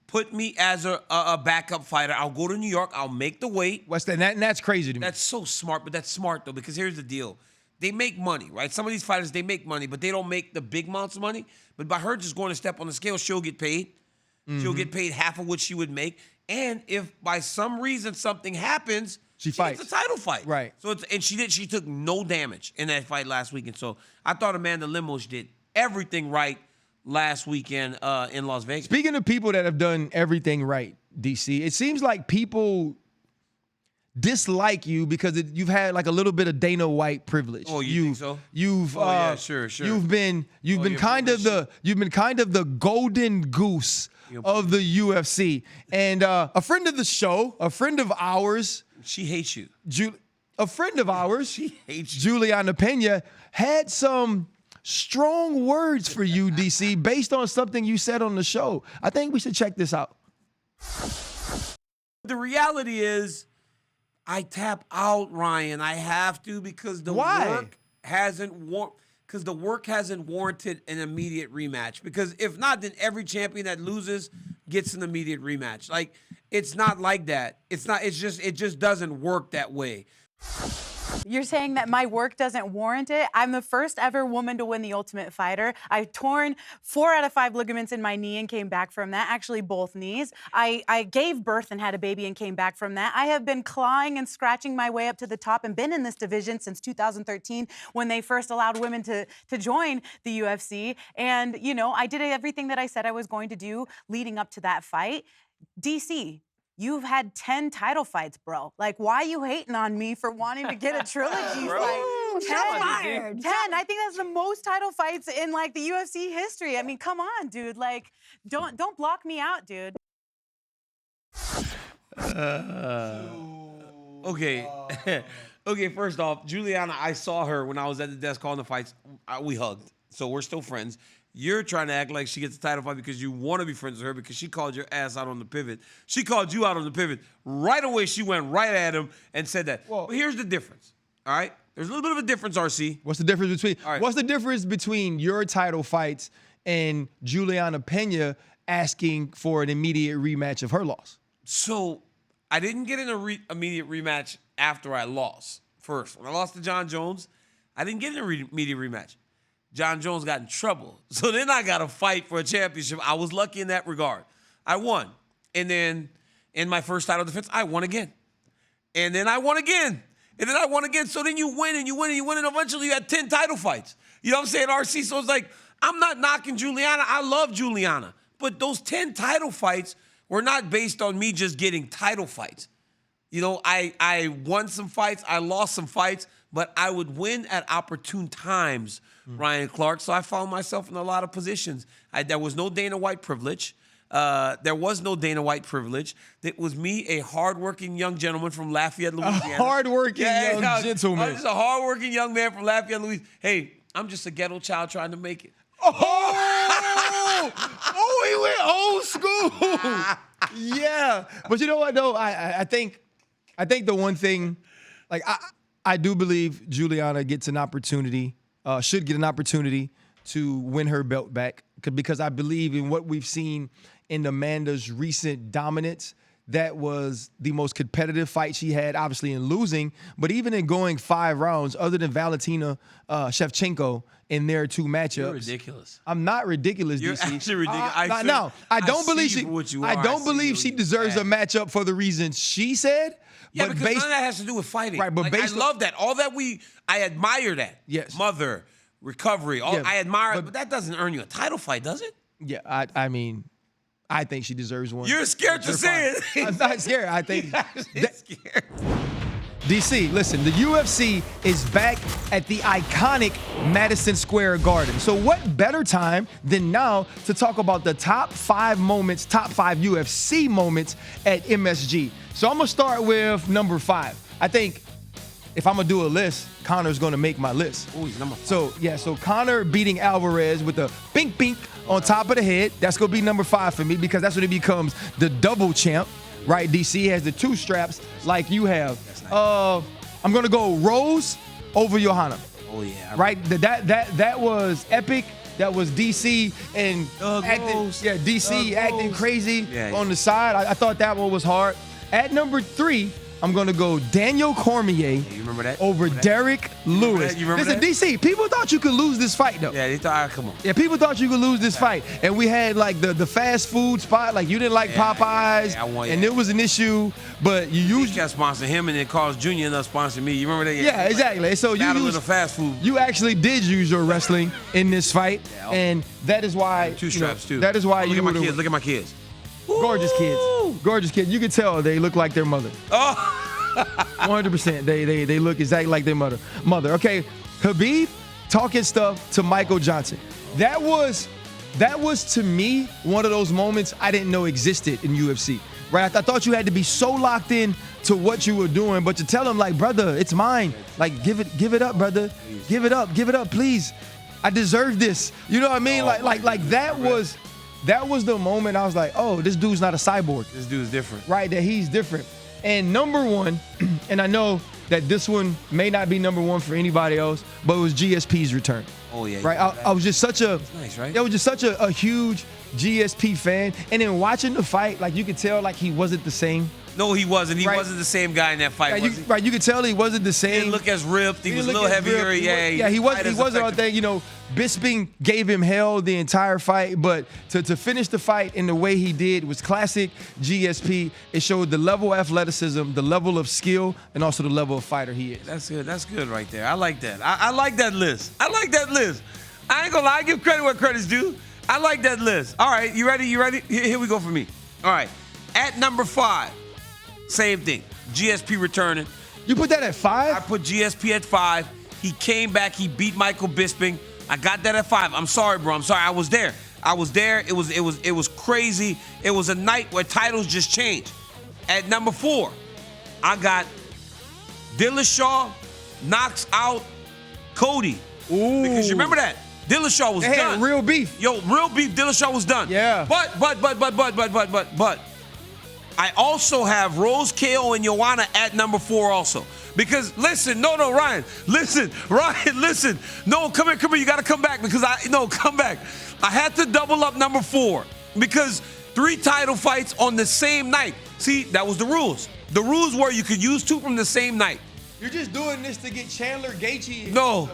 Speaker 5: put me as a backup fighter. I'll go to New York. I'll make the weight.
Speaker 7: And that's crazy to me.
Speaker 5: That's so smart, but that's smart, though, because here's the deal. They make money, right? Some of these fighters, they make money, but they don't make the big amounts of money. But by her just going to step on the scale, she'll get paid. She'll get paid half of what she would make. And if by some reason something happens, she
Speaker 7: fights.
Speaker 5: gets a title fight.
Speaker 7: Right.
Speaker 5: So she took no damage in that fight last weekend. So I thought Amanda Lemos did everything right last weekend in Las Vegas.
Speaker 7: Speaking of people that have done everything right, DC, it seems like people dislike you because you've had like a little bit of Dana White privilege.
Speaker 5: Oh, you think so?
Speaker 7: You've
Speaker 5: yeah, sure.
Speaker 7: You've been kind of the golden goose of the UFC. And a friend of the show, a friend of ours,
Speaker 5: she hates you.
Speaker 7: A friend of ours,
Speaker 5: she hates you.
Speaker 7: Julianna Peña, had some strong words for you, DC, based on something you said on the show. I think we should check this out.
Speaker 5: The reality is, I tap out, Ryan. I have to because the work hasn't warranted an immediate rematch. Because if not, then every champion that loses gets an immediate rematch. Like, it's not like that. It just doesn't work that way.
Speaker 6: You're saying that my work doesn't warrant it? I'm the first ever woman to win the Ultimate Fighter. I've torn 4 out of 5 ligaments in my knee and came back from that, actually both knees. I gave birth and had a baby and came back from that. I have been clawing and scratching my way up to the top and been in this division since 2013 when they first allowed women to join the UFC. And, you know, I did everything that I said I was going to do leading up to that fight. DC, you've had 10 title fights, bro. Like, why are you hating on me for wanting to get a trilogy fight? 10. I think that's the most title fights in, like, the UFC history. I mean, come on, dude. Like, don't block me out, dude.
Speaker 5: Okay. Okay, first off, Julianna, I saw her when I was at the desk calling the fights. We hugged. So we're still friends. You're trying to act like she gets a title fight because you want to be friends with her because she called your ass out on the pivot. She called you out on the pivot. Right away, she went right at him and said that. Well, here's the difference, all right? There's a little bit of a difference, RC.
Speaker 7: What's the difference between your title fights and Julianna Peña asking for an immediate rematch of her loss?
Speaker 5: So I didn't get an immediate rematch after I lost. First, when I lost to John Jones, I didn't get an immediate rematch. John Jones got in trouble. So then I got to fight for a championship. I was lucky in that regard. I won. And then in my first title defense, I won again. And then I won again. And then I won again. So then you win and you win and you win, and eventually you had 10 title fights. You know what I'm saying, RC? So it's like, I'm not knocking Julianna. I love Julianna. But those 10 title fights were not based on me just getting title fights. You know, I won some fights, I lost some fights, but I would win at opportune times, Ryan Clark. So I found myself in a lot of positions. There was no Dana White privilege. There was no Dana White privilege. It was me, a hardworking young gentleman from Lafayette, Louisiana.
Speaker 7: A hardworking young gentleman.
Speaker 5: I was just a hardworking young man from Lafayette, Louisiana. Hey, I'm just a ghetto child trying to make it.
Speaker 7: Oh, he went old school. Yeah, but you know what though? I think the one thing, like I do believe Julianna gets an opportunity, should get an opportunity to win her belt back, because I believe in what we've seen in Amanda's recent dominance. That was the most competitive fight she had, obviously in losing, but even in going 5 rounds, other than Valentina Shevchenko in their 2 matchups.
Speaker 5: You're ridiculous.
Speaker 7: I'm not ridiculous,
Speaker 5: You're
Speaker 7: DC.
Speaker 5: actually ridiculous.
Speaker 7: I don't believe she. I don't believe she deserves a matchup for the reasons she said.
Speaker 5: Yeah,
Speaker 7: but
Speaker 5: because none of that has to do with fighting.
Speaker 7: Right, but
Speaker 5: like,
Speaker 7: based
Speaker 5: I love that. All that I admire that.
Speaker 7: Yes.
Speaker 5: Mother, recovery.
Speaker 7: Yeah,
Speaker 5: I admire it, but that doesn't earn you a title fight, does it?
Speaker 7: Yeah, I mean, I think she deserves one.
Speaker 5: You're scared to say it.
Speaker 7: I'm not scared. I think.
Speaker 5: Scared.
Speaker 7: DC, listen, the UFC is back at the iconic Madison Square Garden. So what better time than now to talk about the top 5 moments, top 5 UFC moments at MSG. So I'm going to start with number 5. I think if I'm going to do a list, Conor's going to make my list.
Speaker 5: Ooh, he's number 5.
Speaker 7: So Conor beating Alvarez with a bink bink on top of the head. That's going to be number 5 for me, because that's when he becomes the double champ. Right, DC has the 2 straps like you have. Nice. I'm gonna go Rose over Johanna.
Speaker 5: Oh yeah.
Speaker 7: Right, that was epic. That was DC and DC acting crazy on the side. I thought that one was hard. At number 3, I'm gonna go Daniel Cormier.
Speaker 5: You remember that?
Speaker 7: Over Derek Lewis.
Speaker 5: You remember
Speaker 7: Listen,
Speaker 5: that?
Speaker 7: DC, people thought you could lose this fight though.
Speaker 5: Yeah, they thought, come on.
Speaker 7: Yeah, people thought you could lose this fight. And we had like the fast food spot, like you didn't like Popeyes, and it was an issue, but you usually
Speaker 5: kept sponsoring him, and then Carl's Jr. and us sponsoring me. You remember that?
Speaker 7: Yeah, exactly. So you used
Speaker 5: the fast food.
Speaker 7: You actually did use your wrestling in this fight, and that is why
Speaker 5: 2 straps too.
Speaker 7: That is why
Speaker 5: look at my kids. Look at my kids.
Speaker 7: Gorgeous kids. Gorgeous kids. You can tell they look like their mother.
Speaker 5: Oh.
Speaker 7: 100%. They look exactly like their mother. Okay, Khabib talking stuff to Michael Johnson. That was to me one of those moments I didn't know existed in UFC. Right? I thought you had to be so locked in to what you were doing, but to tell him like, brother, it's mine. Like, give it up, brother. Give it up, please. I deserve this. You know what I mean? That was the moment I was like, oh, this dude's not a cyborg.
Speaker 5: This dude's different.
Speaker 7: Right? That he's different. And number 1, and I know that this one may not be number 1 for anybody else, but it was GSP's return.
Speaker 5: Oh yeah.
Speaker 7: Right. I was just such a
Speaker 5: nice, right?
Speaker 7: I was just such a huge GSP fan, and then watching the fight, like you could tell, like he wasn't the same.
Speaker 5: No, he wasn't. He wasn't the same guy in that fight.
Speaker 7: Right, you could tell he wasn't the same.
Speaker 5: He didn't look as ripped. He was a little heavier.
Speaker 7: He wasn't all that. You know, Bisping gave him hell the entire fight, but to finish the fight in the way he did was classic GSP. It showed the level of athleticism, the level of skill, and also the level of fighter he is.
Speaker 5: That's good. That's good right there. I like that. I like that list. I ain't gonna lie. I give credit where credit's due. I like that list. All right, you ready? Here we go for me. All right, at number 5. Same thing. GSP returning.
Speaker 7: You put that at 5?
Speaker 5: I put GSP at 5. He came back. He beat Michael Bisping. I got that at 5. I'm sorry, bro. I'm sorry. I was there. It was crazy. It was a night where titles just changed. At number 4, I got Dillashaw knocks out Cody.
Speaker 7: Ooh.
Speaker 5: Because you remember that. Dillashaw was done.
Speaker 7: Real beef.
Speaker 5: Real beef. Dillashaw was done.
Speaker 7: Yeah.
Speaker 5: But. I also have Rose, KO, and Joanna at number 4 also. Because, listen, Ryan. Listen. No, come here. You got to come back come back. I had to double up number 4 because 3 title fights on the same night. See, that was the rules. The rules were you could use 2 from the same night.
Speaker 7: You're just doing this to get Chandler Gaethje.
Speaker 5: No,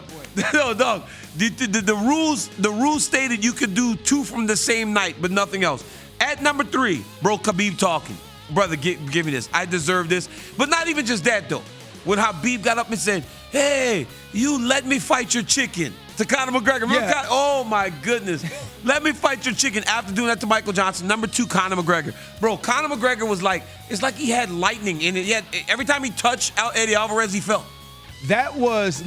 Speaker 5: dog. The rules stated you could do 2 from the same night, but nothing else. At number 3, bro, Khabib talking. Brother, give me this. I deserve this. But not even just that, though. when Khabib got up and said, "Hey, you let me fight your chicken." To Conor McGregor. Remember oh my goodness. Let me fight your chicken after doing that to Michael Johnson. Number 2, Conor McGregor. Bro, Conor McGregor was like, it's like he had lightning in it. Every time he touched Eddie Alvarez, he felt.
Speaker 7: That was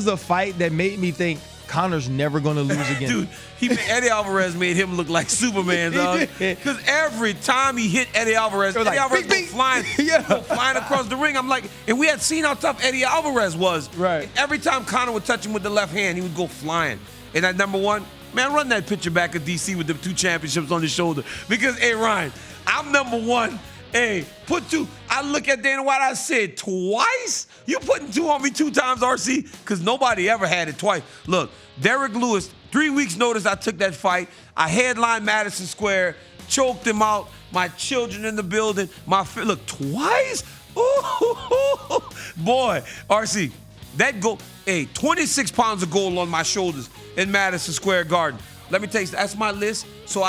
Speaker 7: a fight that made me think Conor's never gonna lose again.
Speaker 5: Dude, Eddie Alvarez made him look like Superman, dog. Because every time he hit Eddie Alvarez, Eddie Alvarez go flying, go flying across the ring. I'm like, and we had seen how tough Eddie Alvarez was.
Speaker 7: Right.
Speaker 5: And every time Conor would touch him with the left hand, he would go flying. And at number 1, man, run that picture back of DC with the 2 championships on his shoulder. Because, hey, Ryan, I'm number 1. Hey, put 2. I look at Dana White, I said, twice? You putting 2 on me 2 times, RC? Because nobody ever had it twice. Look, Derek Lewis, 3 weeks notice I took that fight. I headlined Madison Square, choked him out. My children in the building. Look, twice? Ooh, boy, RC, that goal, 26 pounds of gold on my shoulders in Madison Square Garden. Let me tell you, that's my list. So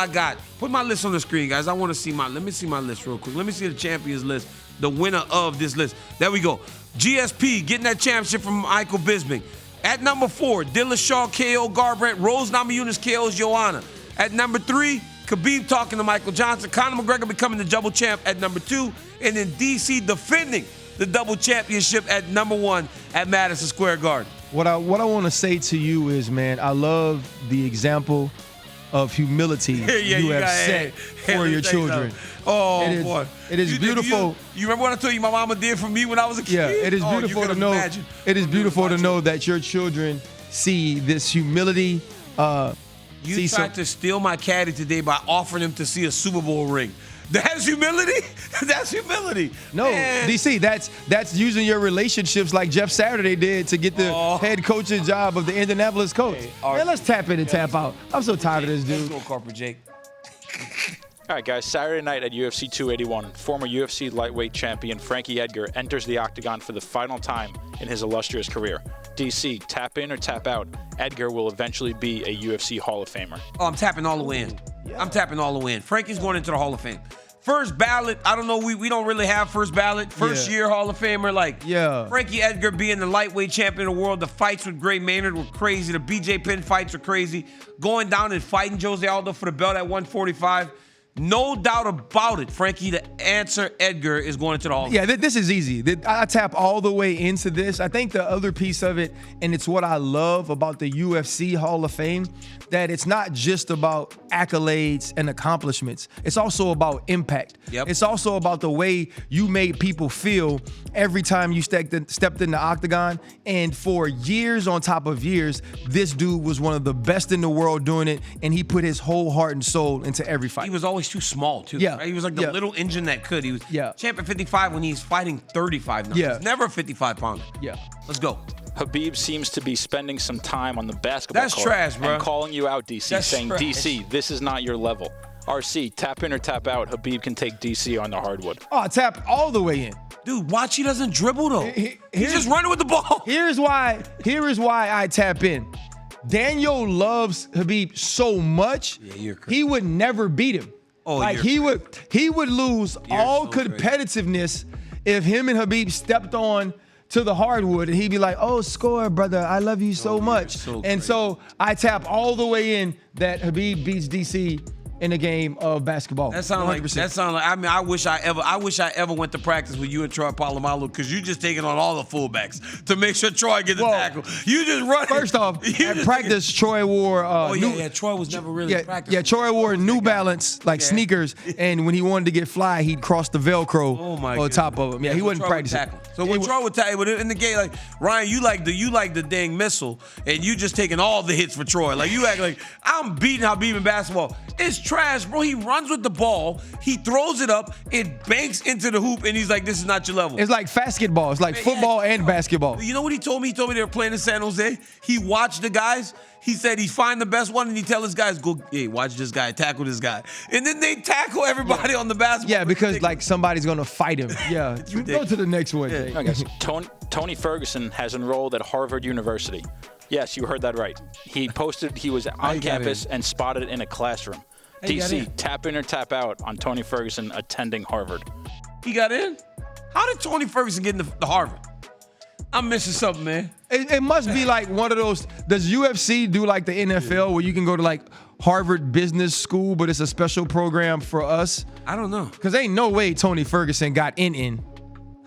Speaker 5: put my list on the screen, guys. I want to see let me see my list real quick. Let me see the champions list, the winner of this list. There we go. GSP getting that championship from Michael Bisping. At number 4, Dillashaw KO Garbrandt, Rose Namajunas KO's Joanna. At number 3, Khabib talking to Michael Johnson, Conor McGregor becoming the double champ at number 2, and then DC defending the double championship at number 1 at Madison Square Garden.
Speaker 7: What I want to say to you is, man, I love the example of humility you have set for your children.
Speaker 5: Oh, boy.
Speaker 7: It is beautiful.
Speaker 5: You remember what I told you my mama did for me when I was a kid?
Speaker 7: Yeah, it is beautiful to know.
Speaker 5: Imagine.
Speaker 7: It is beautiful to know that your children see this humility.
Speaker 5: You tried to steal my caddy today by offering him to see a Super Bowl ring. That's humility? That's humility.
Speaker 7: No,
Speaker 5: man.
Speaker 7: DC, that's using your relationships like Jeff Saturday did to get the head coaching job of the Indianapolis Colts. Hey, man, let's tap in and tap out. I'm so tired of this dude.
Speaker 5: Let's go, Corporate Jake.
Speaker 10: All right, guys, Saturday night at UFC 281, former UFC lightweight champion Frankie Edgar enters the octagon for the final time in his illustrious career. DC, tap in or tap out. Edgar will eventually be a UFC Hall of Famer.
Speaker 5: Oh, I'm tapping all the way in. I'm tapping all the way in. Frankie's going into the Hall of Fame. First ballot, I don't know, we don't really have first ballot. First year Hall of Famer, Frankie Edgar being the lightweight champion of the world. The fights with Gray Maynard were crazy. The BJ Penn fights were crazy. Going down and fighting Jose Aldo for the belt at 145. No doubt about it, Frankie, the answer, Edgar, is going into the Hall of Fame.
Speaker 7: Yeah, this is easy. I tap all the way into this. I think the other piece of it, and it's what I love about the UFC Hall of Fame, that it's not just about accolades and accomplishments. It's also about impact.
Speaker 5: Yep.
Speaker 7: It's also about the way you made people feel every time you stepped in the octagon. And for years on top of years, this dude was one of the best in the world doing it, and he put his whole heart and soul into every fight.
Speaker 5: He was always too small, too.
Speaker 7: Yeah.
Speaker 5: Right? He was like the little engine that could. He was champ at 55 when he's fighting 35 now. He's never a 55-pounder.
Speaker 7: Yeah.
Speaker 5: Let's go.
Speaker 10: Khabib seems to be spending some time on the basketball
Speaker 5: court. That's trash, bro.
Speaker 10: And calling you out, DC,
Speaker 5: That's
Speaker 10: saying,
Speaker 5: trash.
Speaker 10: DC, this is not your level. RC, tap in or tap out. Khabib can take DC on the hardwood.
Speaker 7: Oh, tap all the way in.
Speaker 5: Dude, watch he doesn't dribble, though. He's just running with the ball.
Speaker 7: Here is why I tap in. Daniel loves Khabib so much, he would never beat him.
Speaker 5: Oh,
Speaker 7: like he would lose all competitiveness if him and Khabib stepped on to the hardwood and he'd be like, "Oh, score, brother. I love you so much." So I tap all the way in that Khabib beats DC in a game of basketball.
Speaker 5: That sounds like. I mean, I wish I ever went to practice with you and Troy Polamalu, because you just taking on all the fullbacks to make sure Troy gets the tackle. You just run.
Speaker 7: First off, at practice, Troy wore.
Speaker 5: Troy was never really practicing.
Speaker 7: Yeah, Troy wore New Balance sneakers, and when he wanted to get fly, he'd cross the Velcro on top of him. Yeah, he wasn't practicing.
Speaker 5: So when Troy would tackle in the game, like Ryan, you like the dang missile, and you just taking all the hits for Troy. Like you act like I'm beating Khabib in basketball. It's trash, bro. He runs with the ball, he throws it up, it banks into the hoop, and he's like, "This is not your level."
Speaker 7: It's like basketball. It's like football and basketball.
Speaker 5: You know what he told me? He told me they were playing in San Jose. He watched the guys. He said he find the best one, and he tell his guys, "Go, hey, watch this guy, tackle this guy," and then they tackle everybody on the basketball.
Speaker 7: Yeah, because somebody's gonna fight him. Yeah, you go to the next one.
Speaker 10: Yeah. Okay, so Tony Ferguson has enrolled at Harvard University. Yes, you heard that right. He posted he was on campus and spotted in a classroom. DC, tap in or tap out on Tony Ferguson attending Harvard.
Speaker 5: He got in? How did Tony Ferguson get into the Harvard? I'm missing something, man.
Speaker 7: It must be like one of those. Does UFC do like the NFL where you can go to like Harvard Business School, but it's a special program for us?
Speaker 5: I don't know.
Speaker 7: Because ain't no way Tony Ferguson got in.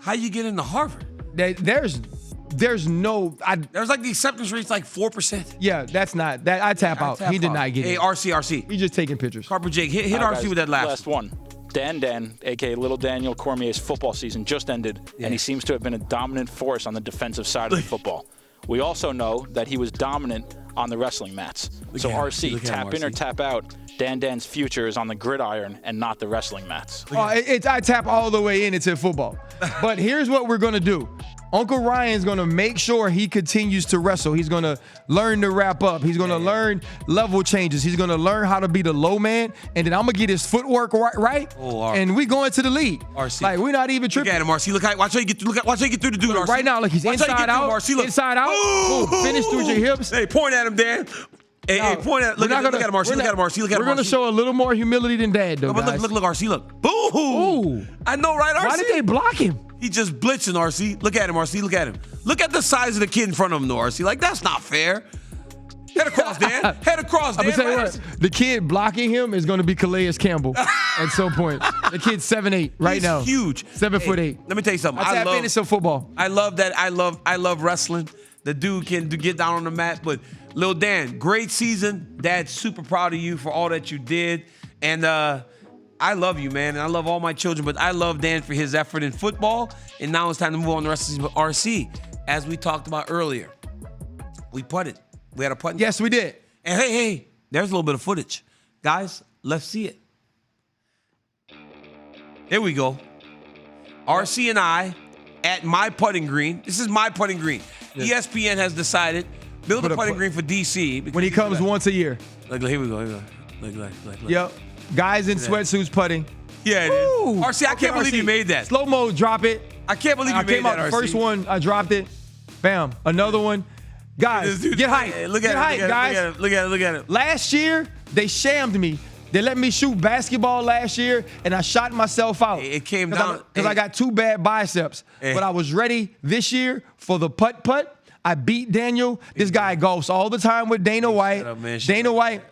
Speaker 5: How you get into Harvard?
Speaker 7: There's no.
Speaker 5: There's like the acceptance rate's like 4%.
Speaker 7: Yeah, that's not that. I tap out. He did not get it.
Speaker 5: Hey, RC.
Speaker 7: He's just taking pictures.
Speaker 5: Carper Jake, hit RC with that last
Speaker 10: one. Dan, aka Little Daniel Cormier's football season just ended, and he seems to have been a dominant force on the defensive side of the football. We also know that he was dominant on the wrestling mats. So RC, tap in or tap out. Dan's future is on the gridiron and not the wrestling mats.
Speaker 7: I tap all the way in into football. But here's what we're going to do. Uncle Ryan's going to make sure he continues to wrestle. He's going to learn to wrap up. He's going to learn level changes. He's going to learn how to be the low man. And then I'm going to get his footwork right. And we going to the lead.
Speaker 5: RC.
Speaker 7: Like, we're not even tripping.
Speaker 5: Look at him, RC. Watch how you get through the dude, RC.
Speaker 7: Right now, like he's inside out. Inside out. Boom, finish through your hips.
Speaker 5: Hey, point at him, Dan. Hey, point at him. Look at him, RC. Look at him, RC.
Speaker 7: We're going to show a little more humility than Dad, though, guys.
Speaker 5: Look, RC. Look. Boo! Ooh. I know, right, RC?
Speaker 7: Why did they block him?
Speaker 5: He just blitzing, RC. Look at him, RC. Look at him. Look at the size of the kid in front of him, though, RC. Like, that's not fair. Head across, Dan. Head across, Dan.
Speaker 7: I'm gonna tell you what, the kid blocking him is going to be Calais Campbell at some point. The kid's 7'8" right now.
Speaker 5: He's huge.
Speaker 7: 7'8".
Speaker 5: Let me tell you something.
Speaker 7: I tap into some football.
Speaker 5: I love that. I love wrestling. The dude can get down on the mat. But Lil Dan, great season. Dad's super proud of you for all that you did. And I love you, man, and I love all my children, but I love Dan for his effort in football, and now it's time to move on to the rest of RC. As we talked about earlier, we putted. We had a putt.
Speaker 7: Yes, we did.
Speaker 5: And hey, there's a little bit of footage. Guys, let's see it. Here we go. RC and I at my putting green. This is my putting green. Yes. ESPN has decided, build a putting green for DC.
Speaker 7: When he comes once a year.
Speaker 5: Look, here we go. Look.
Speaker 7: Yep. Guys in sweatsuits putting.
Speaker 5: Yeah, it is. RC, I can't believe you made that.
Speaker 7: Slow mo, drop it.
Speaker 5: I can't believe you made that, RC.
Speaker 7: First one, I dropped it. Bam. Another one. Guys, get hype.
Speaker 5: Hey, look at it,
Speaker 7: guys.
Speaker 5: Look at it.
Speaker 7: Last year, they shammed me. They let me shoot basketball last year, and I shot myself out.
Speaker 5: It came down.
Speaker 7: Because I got 2 bad biceps. But I was ready this year for the putt. I beat Daniel. This guy golfs all the time with Dana White. Dana White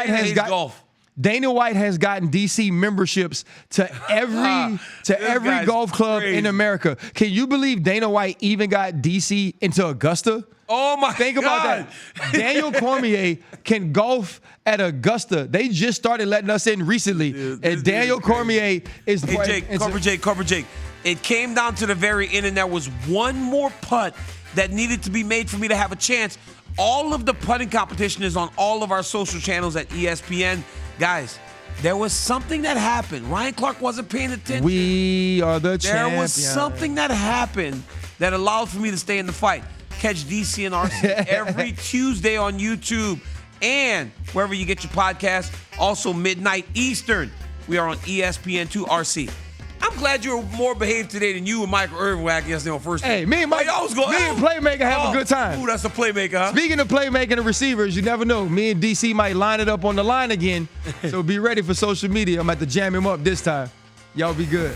Speaker 7: has got golf. Dana White has gotten DC memberships to every golf club in America. Can you believe Dana White even got DC into Augusta?
Speaker 5: Oh my God.
Speaker 7: Think about that. Daniel Cormier can golf at Augusta. They just started letting us in recently. And Daniel Cormier is
Speaker 5: Carper Jake. It came down to the very end, and there was one more putt that needed to be made for me to have a chance. All of the putting competition is on all of our social channels at ESPN. Guys, there was something that happened. Ryan Clark wasn't paying attention.
Speaker 7: We are the champions.
Speaker 5: There was something that happened that allowed for me to stay in the fight. Catch DC and RC every Tuesday on YouTube and wherever you get your podcast. Also midnight Eastern. We are on ESPN2 RC. I'm glad you were more behaved today than you and Michael Irvin were acting yesterday on first.
Speaker 7: Hey, me and Playmaker have a good time.
Speaker 5: Ooh, that's a playmaker, huh?
Speaker 7: Speaking of playmaking and receivers, you never know. Me and DC might line it up on the line again. So be ready for social media. I'm about to jam him up this time. Y'all be good.